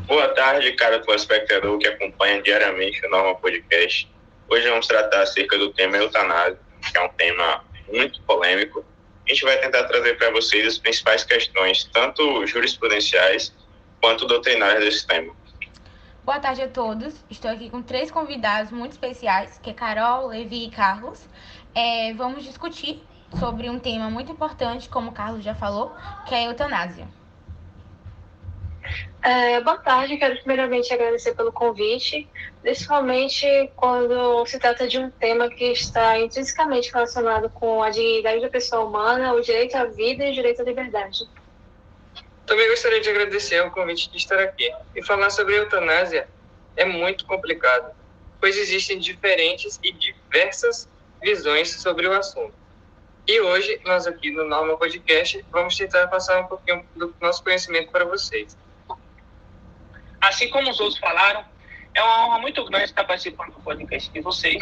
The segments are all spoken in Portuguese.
Boa tarde, cara telespectador que acompanha diariamente o Norma Podcast. Hoje vamos tratar acerca do tema eutanásia, que é um tema muito polêmico. A gente vai tentar trazer para vocês as principais questões, tanto jurisprudenciais quanto doutrinárias desse tema. Boa tarde a todos. Estou aqui com 3 convidados muito especiais, que é Carol, Levi e Carlos. Vamos discutir sobre um tema muito importante, como o Carlos já falou, que é a eutanásia. Boa tarde, quero primeiramente agradecer pelo convite, principalmente quando se trata de um tema que está intrinsecamente relacionado com a dignidade da pessoa humana, o direito à vida e o direito à liberdade. Também gostaria de agradecer o convite de estar aqui. E falar sobre eutanásia é muito complicado, pois existem diferentes e diversas visões sobre o assunto. E hoje, nós aqui no Norma Podcast, vamos tentar passar um pouquinho do nosso conhecimento para vocês. Assim como os outros falaram, é uma honra muito grande estar participando do podcast de vocês.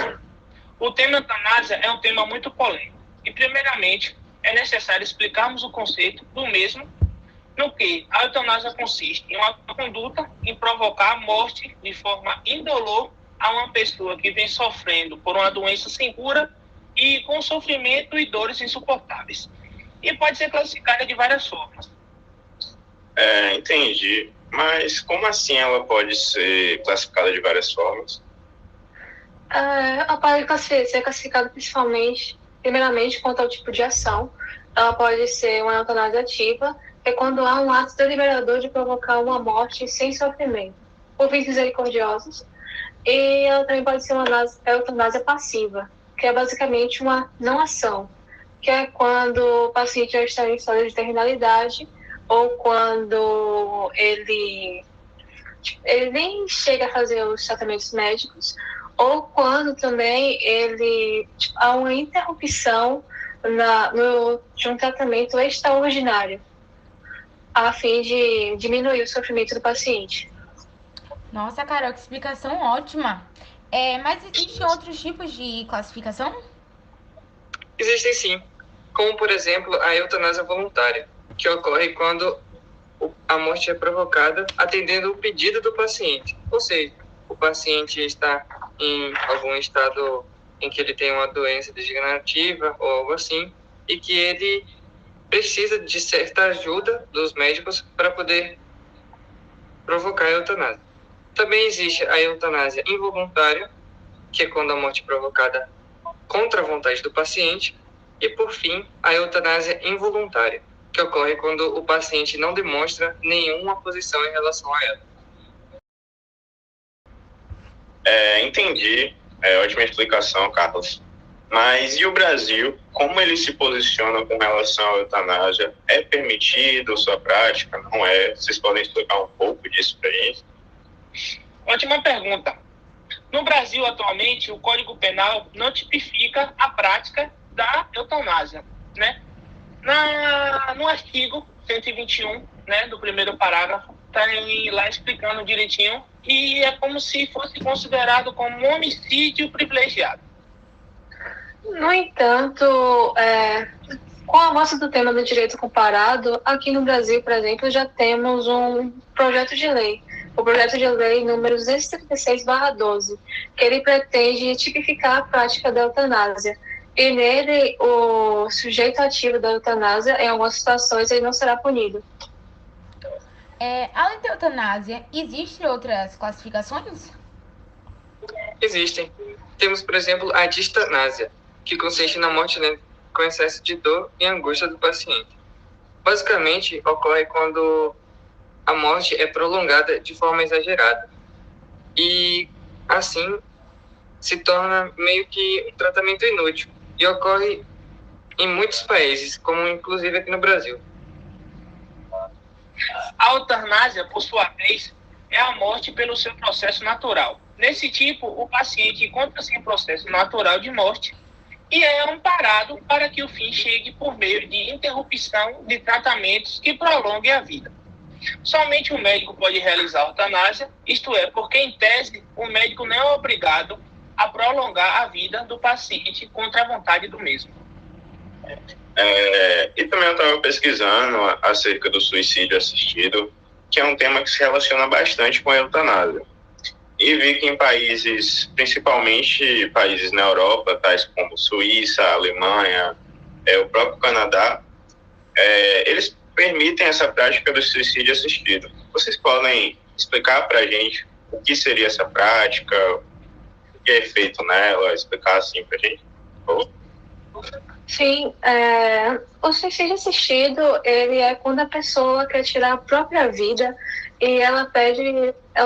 O tema eutanásia é um tema muito polêmico. E, primeiramente, é necessário explicarmos o conceito do mesmo, no que a eutanásia consiste em uma conduta em provocar a morte de forma indolor a uma pessoa que vem sofrendo por uma doença sem cura e com sofrimento e dores insuportáveis. E pode ser classificada de várias formas. Entendi. Mas como assim ela pode ser classificada de várias formas? Ela pode ser classificada primeiramente quanto ao tipo de ação. Ela pode ser uma eutanásia ativa, que é quando há um ato deliberador de provocar uma morte sem sofrimento, por fins misericordiosos. E ela também pode ser uma eutanásia passiva, que é basicamente uma não ação, que é quando o paciente já está em estado de terminalidade ou quando ele nem chega a fazer os tratamentos médicos, ou quando também há uma interrupção de um tratamento extraordinário, a fim de diminuir o sofrimento do paciente. Nossa, Carol, que explicação ótima. Mas existem outros tipos de classificação? Existem sim, como por exemplo a eutanásia voluntária, que ocorre quando a morte é provocada atendendo o pedido do paciente. Ou seja, o paciente está em algum estado em que ele tem uma doença degenerativa ou algo assim, e que ele precisa de certa ajuda dos médicos para poder provocar a eutanásia. Também existe a eutanásia involuntária, que é quando a morte é provocada contra a vontade do paciente, e por fim, a eutanásia involuntária, que ocorre quando o paciente não demonstra nenhuma posição em relação a ela. Entendi. Ótima explicação, Carlos. Mas e o Brasil? Como ele se posiciona com relação à eutanásia? É permitido sua prática? Não é? Vocês podem explicar um pouco disso para a gente? Ótima pergunta. No Brasil, atualmente, o Código Penal não tipifica a prática da eutanásia, né? No artigo 121, né, do primeiro parágrafo, está lá explicando direitinho, e é como se fosse considerado como um homicídio privilegiado. No entanto, com o avanço do tema do direito comparado, aqui no Brasil, por exemplo, já temos um projeto de lei, o projeto de lei número 236/12, que ele pretende tipificar a prática da eutanásia. E nele, o sujeito ativo da eutanásia, em algumas situações, ele não será punido. Além da eutanásia, existem outras classificações? Existem. Temos, por exemplo, a distanásia, que consiste na morte lenta com excesso de dor e angústia do paciente. Basicamente, ocorre quando a morte é prolongada de forma exagerada. E, assim, se torna meio que um tratamento inútil. E ocorre em muitos países, como inclusive aqui no Brasil. A eutanásia, por sua vez, é a morte pelo seu processo natural. Nesse tipo, o paciente encontra-se em processo natural de morte e é amparado para que o fim chegue por meio de interrupção de tratamentos que prolonguem a vida. Somente o médico pode realizar a eutanásia, isto é, porque, em tese, o médico não é obrigado a prolongar a vida do paciente contra a vontade do mesmo. E também eu estava pesquisando acerca do suicídio assistido, que é um tema que se relaciona bastante com a eutanásia. E vi que em países, principalmente países na Europa, tais como Suíça, Alemanha, o próprio Canadá, eles permitem essa prática do suicídio assistido. Vocês podem explicar para a gente o que seria essa prática, o que é feito nela, explicar assim para a gente, por favor? Sim, o suicídio assistido, ele é quando a pessoa quer tirar a própria vida e ela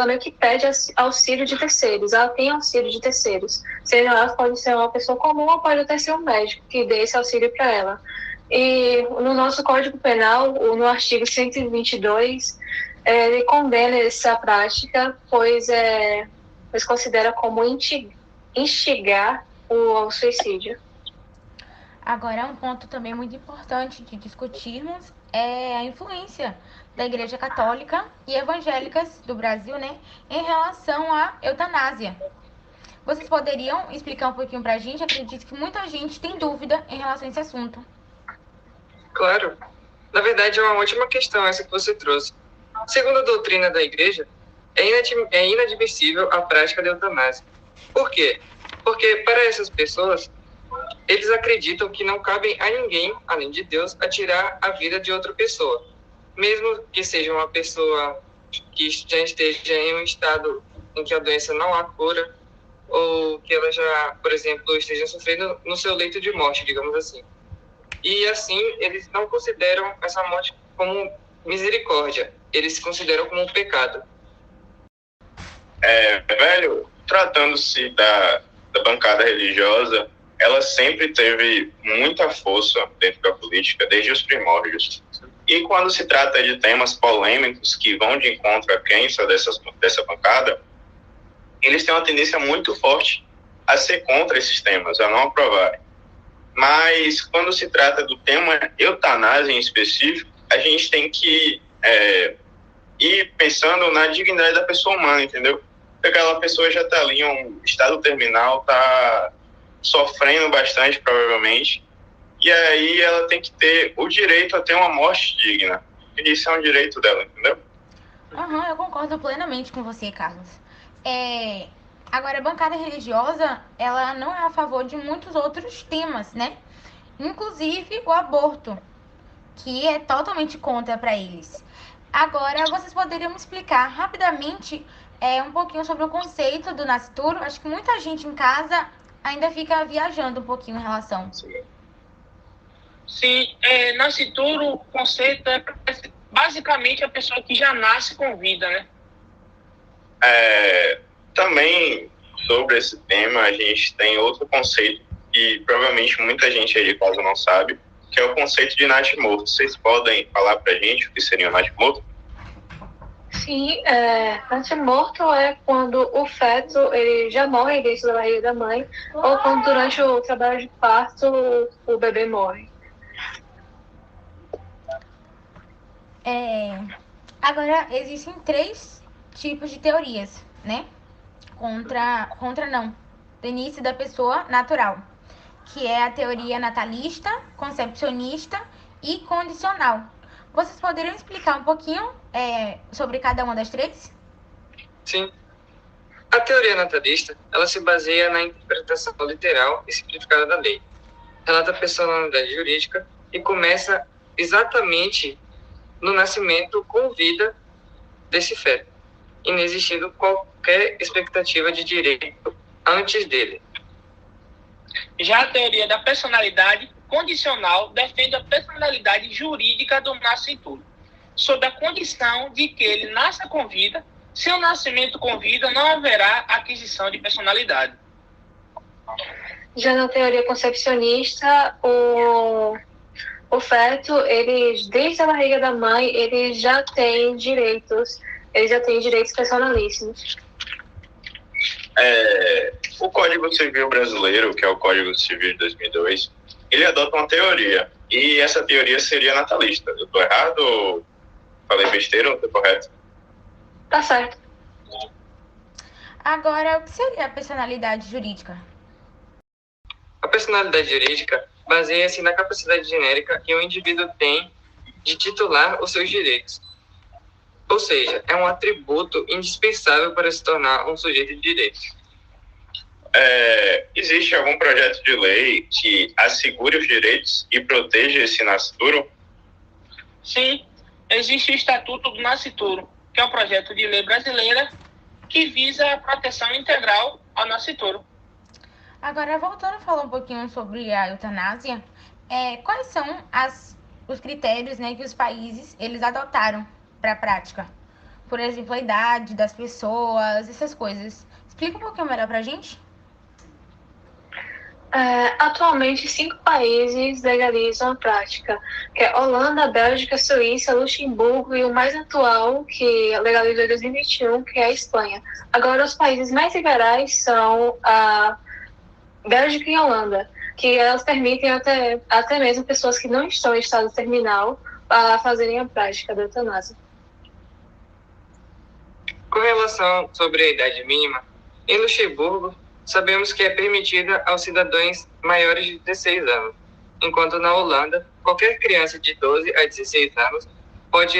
meio que pede auxílio de terceiros, ela tem auxílio de terceiros. Seja ela pode ser uma pessoa comum ou pode até ser um médico que dê esse auxílio para ela. E no nosso Código Penal, no artigo 122, ele condena essa prática, pois considera como instigar o suicídio. Agora, um ponto também muito importante de discutirmos é a influência da Igreja Católica e evangélicas do Brasil, né, em relação à eutanásia. Vocês poderiam explicar um pouquinho pra gente? Acredito que muita gente tem dúvida em relação a esse assunto. Claro. Na verdade, é uma ótima questão essa que você trouxe. Segundo a doutrina da Igreja, é inadmissível a prática da eutanásia. Por quê? Porque para essas pessoas, eles acreditam que não cabem a ninguém, além de Deus, a tirar a vida de outra pessoa. Mesmo que seja uma pessoa que já esteja em um estado em que a doença não há cura, ou que ela já, por exemplo, esteja sofrendo no seu leito de morte, digamos assim. E assim, eles não consideram essa morte como misericórdia, eles se consideram como um pecado. Velho, tratando-se da bancada religiosa, ela sempre teve muita força dentro da política, desde os primórdios. E quando se trata de temas polêmicos que vão de encontro à crença dessa bancada, eles têm uma tendência muito forte a ser contra esses temas, a não aprovarem. Mas quando se trata do tema eutanásia em específico, a gente tem que ir pensando na dignidade da pessoa humana, entendeu? Porque aquela pessoa já está ali em um estado terminal, está sofrendo bastante, provavelmente, e aí ela tem que ter o direito a ter uma morte digna. E isso é um direito dela, entendeu? Eu concordo plenamente com você, Carlos. Agora, a bancada religiosa, ela não é a favor de muitos outros temas, né? Inclusive o aborto, que é totalmente contra para eles. Agora, vocês poderiam me explicar rapidamente um pouquinho sobre o conceito do nascituro? Acho que muita gente em casa ainda fica viajando um pouquinho em relação. Sim, nascituro, o conceito é basicamente a pessoa que já nasce com vida, né? Também sobre esse tema, a gente tem outro conceito que provavelmente muita gente aí de casa não sabe, que é o conceito de natimorto. Vocês podem falar pra gente o que seria o natimorto? Sim, natimorto é quando o feto ele já morre dentro da barriga da mãe, ou quando durante o trabalho de parto o bebê morre. Agora, existem 3 tipos de teorias, né? Contra não, do início da pessoa natural, que é a teoria natalista, concepcionista e condicional. Vocês poderiam explicar um pouquinho sobre cada uma das 3? Sim. A teoria natalista, ela se baseia na interpretação literal e simplificada da lei. Relata a personalidade jurídica e começa exatamente no nascimento com vida desse feto, inexistindo qualquer expectativa de direito antes dele. Já a teoria da personalidade condicional defende a personalidade jurídica do nascituro, sob a condição de que ele nasça com vida. Se o nascimento com vida, não haverá aquisição de personalidade. Já na teoria concepcionista, o feto, ele, desde a barriga da mãe, ele já tem direitos personalíssimos. O Código Civil brasileiro, que é o Código Civil de 2002, ele adota uma teoria, e essa teoria seria natalista. Eu estou errado ou falei besteira ou estou correto? Tá certo. Agora, o que seria a personalidade jurídica? A personalidade jurídica baseia-se na capacidade genérica que o indivíduo tem de titular os seus direitos. ou seja, é um atributo indispensável para se tornar um sujeito de direito. Existe algum projeto de lei que assegure os direitos e proteja esse nascituro? Sim, existe o Estatuto do Nascituro, que é um projeto de lei brasileira que visa a proteção integral ao nascituro. Agora, voltando a falar um pouquinho sobre a eutanásia, quais são os critérios, né, que os países eles adotaram para a prática? Por exemplo, a idade das pessoas, essas coisas. Explica um pouquinho melhor para a gente. Atualmente, 5 países legalizam a prática, que é Holanda, Bélgica, Suíça, Luxemburgo e o mais atual, que legalizou em 2021, que é a Espanha. Agora, os países mais liberais são a Bélgica e a Holanda, que elas permitem até mesmo pessoas que não estão em estado terminal a fazerem a prática da eutanásia. Com relação sobre a idade mínima, em Luxemburgo, sabemos que é permitida aos cidadãos maiores de 16 anos, enquanto na Holanda, qualquer criança de 12 a 16 anos pode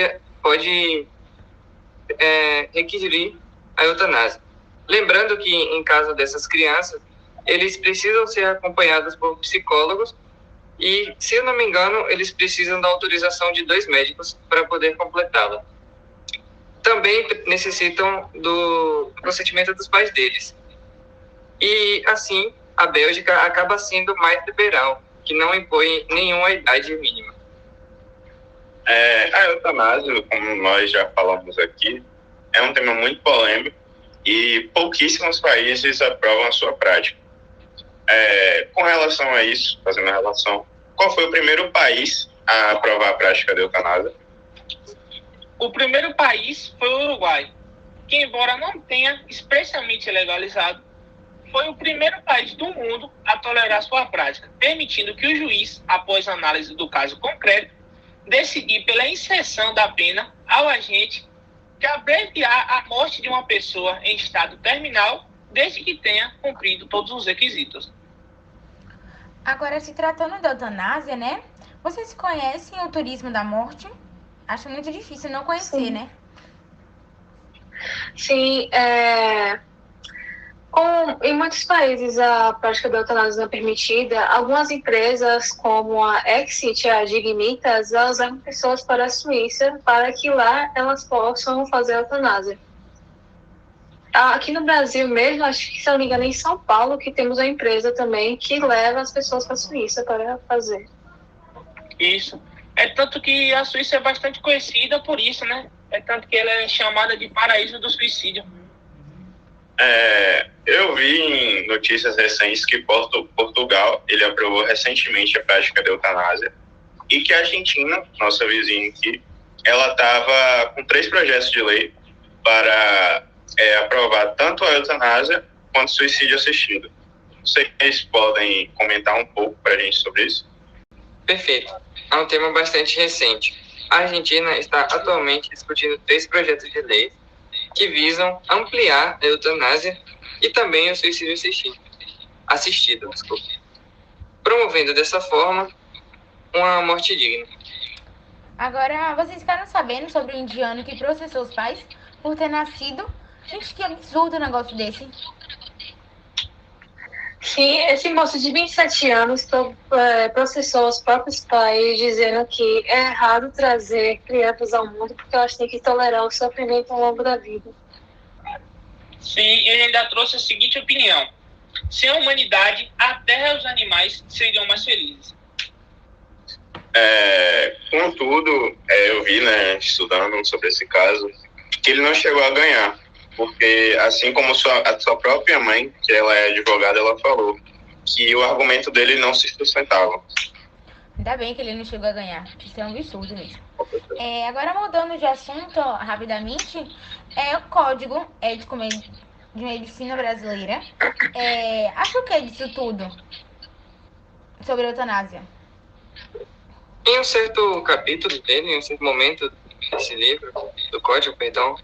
requerir a eutanásia. Lembrando que, em caso dessas crianças, eles precisam ser acompanhados por psicólogos e, se eu não me engano, eles precisam da autorização de 2 médicos para poder completá-la. Também necessitam do consentimento dos pais deles. E, assim, a Bélgica acaba sendo mais liberal, que não impõe nenhuma idade mínima. A eutanásia, como nós já falamos aqui, é um tema muito polêmico e pouquíssimos países aprovam a sua prática. Com relação a isso, fazendo a relação, qual foi o primeiro país a aprovar a prática da eutanásia? O primeiro país foi o Uruguai, que, embora não tenha expressamente legalizado, foi o primeiro país do mundo a tolerar sua prática, permitindo que o juiz, após análise do caso concreto, decidir pela inserção da pena ao agente de abreviar a morte de uma pessoa em estado terminal, desde que tenha cumprido todos os requisitos. Agora, se tratando da eutanásia, né? Vocês conhecem o turismo da morte? Acho muito difícil não conhecer, Sim. né? Sim, em muitos países a prática da eutanásia não é permitida. Algumas empresas, como a Exit e a Dignitas, elas levam pessoas para a Suíça para que lá elas possam fazer a eutanásia. Aqui no Brasil mesmo, acho que, se eu não me engano, em São Paulo, que temos uma empresa também que leva as pessoas para a Suíça para fazer. Isso. É tanto que a Suíça é bastante conhecida por isso, né? É tanto que ela é chamada de paraíso do suicídio. Eu vi em notícias recentes que Portugal ele aprovou recentemente a prática da eutanásia e que a Argentina, nossa vizinha aqui, ela estava com 3 projetos de lei para aprovar tanto a eutanásia quanto o suicídio assistido. Vocês podem comentar um pouco para a gente sobre isso? Perfeito. É um tema bastante recente. A Argentina está atualmente discutindo 3 projetos de lei que visam ampliar a eutanásia e também o suicídio assistido, promovendo dessa forma uma morte digna. Agora, vocês ficaram sabendo sobre o indiano que processou os pais por ter nascido? Gente, que absurdo um negócio desse. Sim, esse moço de 27 anos processou os próprios pais, dizendo que é errado trazer crianças ao mundo porque elas têm que tolerar o sofrimento ao longo da vida. Sim, ele ainda trouxe a seguinte opinião: sem a humanidade, a terra e os animais seriam mais felizes. Contudo, eu vi, né, estudando sobre esse caso, que ele não chegou a ganhar, porque assim como a sua própria mãe, que ela é advogada, ela falou que o argumento dele não se sustentava. Ainda bem que ele não chegou a ganhar. Isso é um absurdo mesmo. Agora, mudando de assunto rapidamente, o Código Ético de Medicina Brasileira. Acha o que disso tudo sobre a eutanásia? Em um certo capítulo dele, em um certo momento desse livro, do Código, perdão,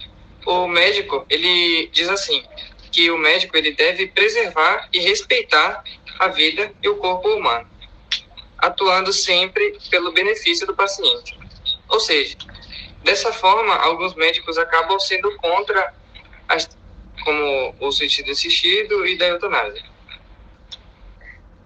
o médico, ele diz assim, que o médico ele deve preservar e respeitar a vida e o corpo humano, atuando sempre pelo benefício do paciente. Ou seja, Dessa forma, alguns médicos acabam sendo contra, como o suicídio assistido e da eutanásia.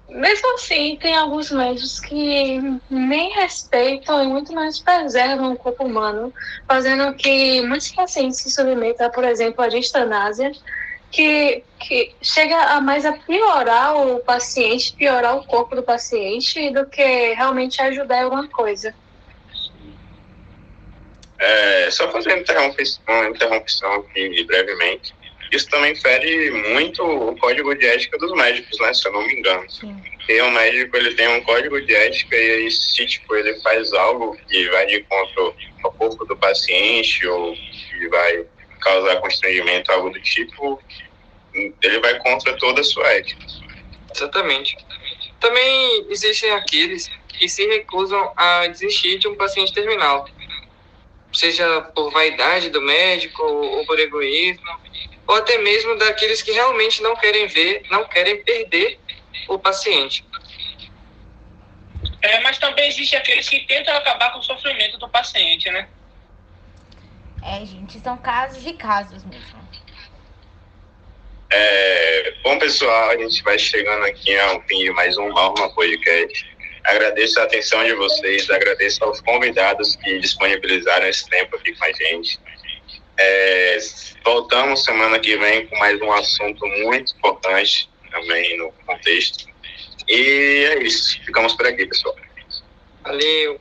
Mesmo assim, tem alguns médicos que nem respeitam e muito menos preservam o corpo humano, fazendo que muitos pacientes se submetam, por exemplo, à eutanásia, que chega a mais a piorar o paciente, piorar o corpo do paciente, do que realmente ajudar em alguma coisa. Só fazer uma interrupção aqui brevemente. Isso também fere muito o código de ética dos médicos, né? Se eu não me engano. Sim. Porque o médico, ele tem um código de ética e aí, se ele faz algo que vai de encontro ao corpo do paciente ou que vai causar constrangimento, algo do tipo, ele vai contra toda a sua ética. Exatamente. Também existem aqueles que se recusam a desistir de um paciente terminal, seja por vaidade do médico ou por egoísmo, ou até mesmo daqueles que realmente não querem perder o paciente. Mas também existe aqueles que tentam acabar com o sofrimento do paciente, né? Gente, são casos e casos mesmo. Bom, pessoal, a gente vai chegando aqui ao fim de mais um Norma Podcast. Agradeço a atenção de vocês, agradeço aos convidados que disponibilizaram esse tempo aqui com a gente. Voltamos semana que vem com mais um assunto muito importante também no contexto. E é isso. Ficamos por aqui, pessoal. Valeu!